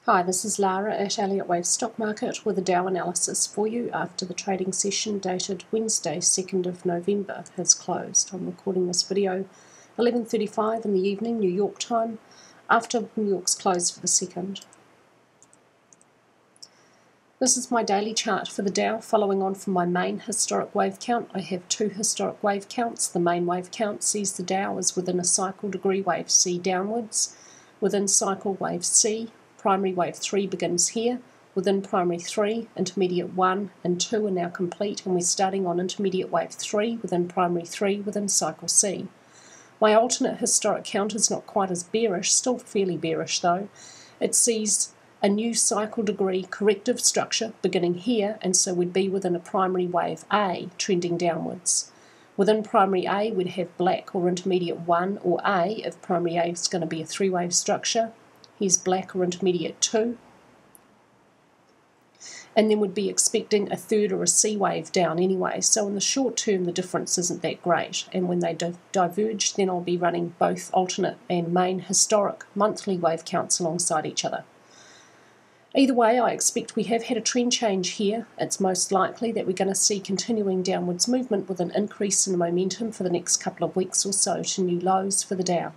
Hi, this is Lara at Elliott Wave Stock Market with a Dow analysis for you after the trading session dated Wednesday, 2nd of November has closed. I'm recording this video 11:35 in the evening, New York time, after New York's close for the second. This is my daily chart for the Dow, following on from my main historic wave count. I have two historic wave counts. The main wave count sees the Dow as within a cycle degree wave C downwards. Within cycle wave C, primary wave 3 begins here. Within primary 3, intermediate 1 and 2 are now complete, and we're starting on intermediate wave 3 within primary 3 within cycle C. My alternate historic count is not quite as bearish, still fairly bearish though. It sees a new cycle degree corrective structure beginning here, and so would be within a primary wave A trending downwards. Within primary A, we'd have black or intermediate 1 or A if primary A is going to be a three-wave structure. Here's black or intermediate 2. And then we'd be expecting a third or a C wave down anyway. So in the short term, the difference isn't that great. And when they diverge, then I'll be running both alternate and main historic monthly wave counts alongside each other. Either way, I expect we have had a trend change here. It's most likely that we're going to see continuing downwards movement with an increase in momentum for the next couple of weeks or so to new lows for the Dow.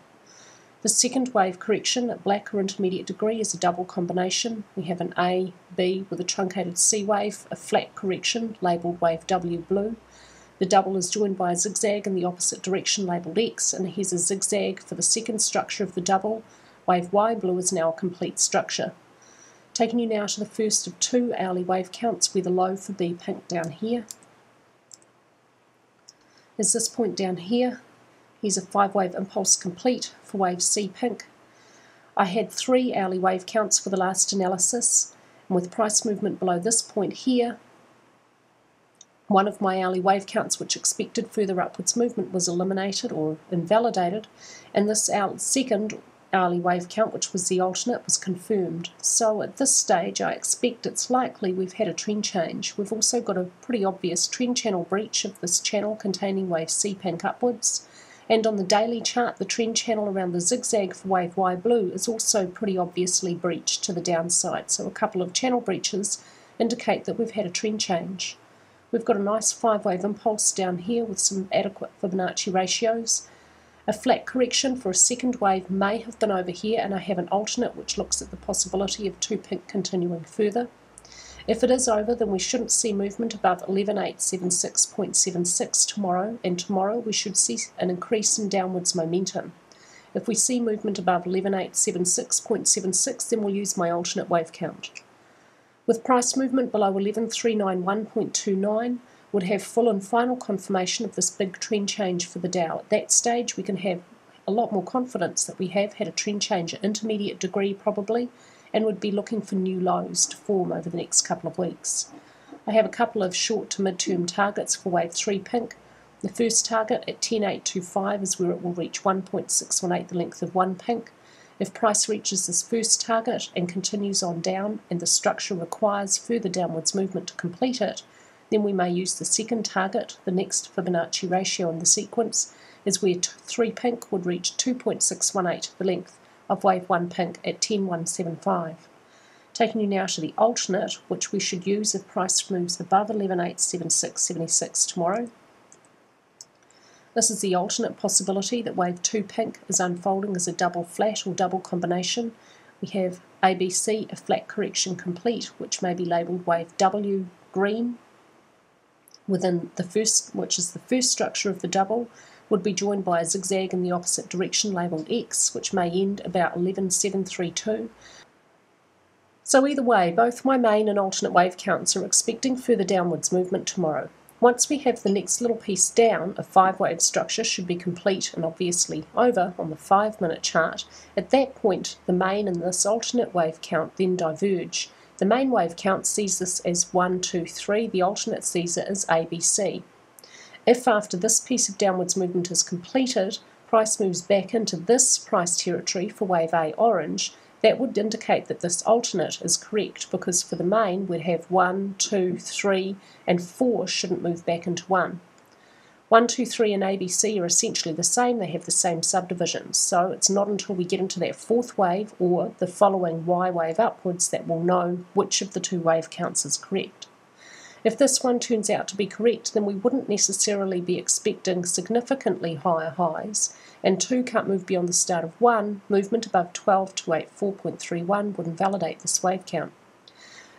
The second wave correction at black or intermediate degree is a double combination. We have an A, B with a truncated C wave, a flat correction labelled wave W blue. The double is joined by a zigzag in the opposite direction labelled X, and here's a zigzag for the second structure of the double. Wave Y blue is now a complete structure. Taking you now to the first of two hourly wave counts, where the low for B pink down here is this point down here. Here's a 5-wave impulse complete for wave C pink. I had 3 hourly wave counts for the last analysis, and with price movement below this point here, one of my hourly wave counts which expected further upwards movement was eliminated or invalidated, and this second hourly wave count, which was the alternate, was confirmed. So at this stage I expect it's likely we've had a trend change. We've also got a pretty obvious trend channel breach of this channel containing wave C pink upwards. And on the daily chart, the trend channel around the zigzag for wave Y blue is also pretty obviously breached to the downside. So a couple of channel breaches indicate that we've had a trend change. We've got a nice 5-wave impulse down here with some adequate Fibonacci ratios. A flat correction for a second wave may have been over here, and I have an alternate which looks at the possibility of 2 pink continuing further. If it is over, then we shouldn't see movement above 11,876.76 tomorrow, and tomorrow we should see an increase in downwards momentum. If we see movement above 11,876.76, then we'll use my alternate wave count. With price movement below 11,391.29, would have full and final confirmation of this big trend change for the Dow. At that stage, we can have a lot more confidence that we have had a trend change at intermediate degree probably, and would be looking for new lows to form over the next couple of weeks. I have a couple of short to mid-term targets for wave 3 pink. The first target at 10,825 is where it will reach 1.618, the length of 1 pink. If price reaches this first target and continues on down, and the structure requires further downwards movement to complete it, then we may use the second target. The next Fibonacci ratio in the sequence is where 3 pink would reach 2.618, the length of wave 1 pink at 10,175. Taking you now to the alternate, which we should use if price moves above 11,876.76 tomorrow. This is the alternate possibility that wave 2 pink is unfolding as a double flat or double combination. We have ABC, a flat correction complete, which may be labelled wave W green. Within the first, which is the first structure of the double, would be joined by a zigzag in the opposite direction labelled X, which may end about 11,732. So either way, both my main and alternate wave counts are expecting further downwards movement tomorrow. Once we have the next little piece down, a 5-wave structure should be complete and obviously over on the 5-minute chart. At that point, the main and this alternate wave count then diverge. The main wave count sees this as 1, 2, 3. The alternate sees it as ABC. If after this piece of downwards movement is completed, price moves back into this price territory for wave A orange, that would indicate that this alternate is correct, because for the main we'd have 1, 2, 3 and 4 shouldn't move back into 1. 1, 2, 3 and ABC are essentially the same, they have the same subdivisions, so it's not until we get into that fourth wave or the following Y wave upwards that we'll know which of the two wave counts is correct. If this one turns out to be correct, then we wouldn't necessarily be expecting significantly higher highs, and 2 can't move beyond the start of 1, movement above 12,284.31 would invalidate this wave count.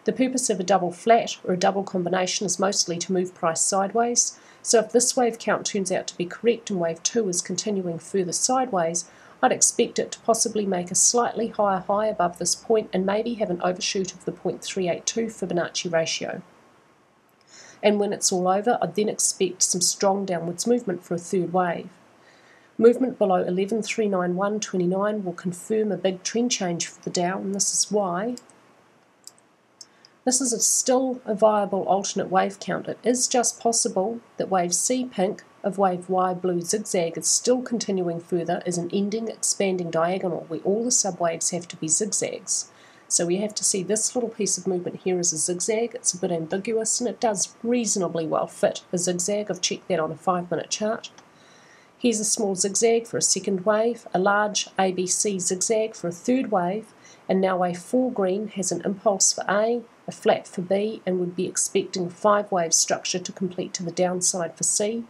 The purpose of a double flat or a double combination is mostly to move price sideways, so if this wave count turns out to be correct and wave 2 is continuing further sideways, I'd expect it to possibly make a slightly higher high above this point and maybe have an overshoot of the 0.382 Fibonacci ratio. And when it's all over, I'd then expect some strong downwards movement for a third wave. Movement below 11,391.29 will confirm a big trend change for the Dow, and this is why. This is still a viable alternate wave count. It is just possible that wave C pink of wave Y blue zigzag is still continuing further as an ending expanding diagonal where all the subwaves have to be zigzags. So we have to see this little piece of movement here as a zigzag. It's a bit ambiguous and it does reasonably well fit a zigzag. I've checked that on a 5-minute chart. Here's a small zigzag for a second wave, a large ABC zigzag for a third wave, and now wave 4 green has an impulse for A, a flat for B, and would be expecting a 5-wave structure to complete to the downside for C.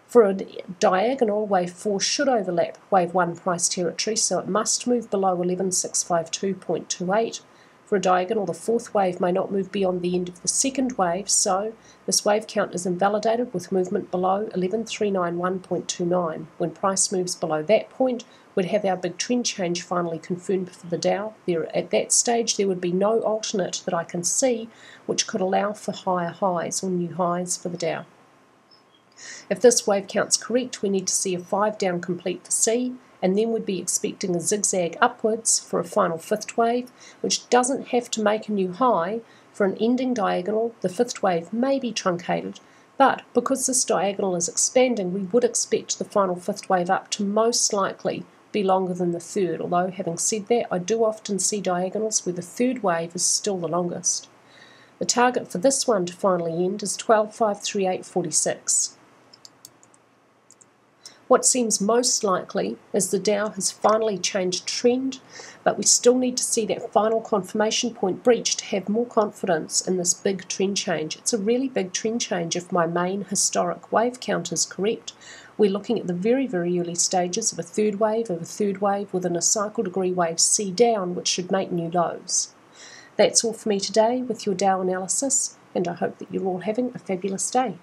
For a diagonal, wave 4 should overlap wave 1 price territory, so it must move below 11,652.28. For a diagonal, the fourth wave may not move beyond the end of the second wave, so this wave count is invalidated with movement below 11,391.29. When price moves below that point, we'd have our big trend change finally confirmed for the Dow. At that stage, there would be no alternate that I can see which could allow for higher highs or new highs for the Dow. If this wave count's correct, we need to see a 5 down complete for C, and then we'd be expecting a zigzag upwards for a final fifth wave, which doesn't have to make a new high. For an ending diagonal, the fifth wave may be truncated, but because this diagonal is expanding, we would expect the final fifth wave up to most likely be longer than the third, although having said that, I do often see diagonals where the third wave is still the longest. The target for this one to finally end is 12,538.46. What seems most likely is the Dow has finally changed trend, but we still need to see that final confirmation point breached to have more confidence in this big trend change. It's a really big trend change if my main historic wave count is correct. We're looking at the very, very early stages of a third wave within a cycle degree wave C down, which should make new lows. That's all for me today with your Dow analysis, and I hope that you're all having a fabulous day.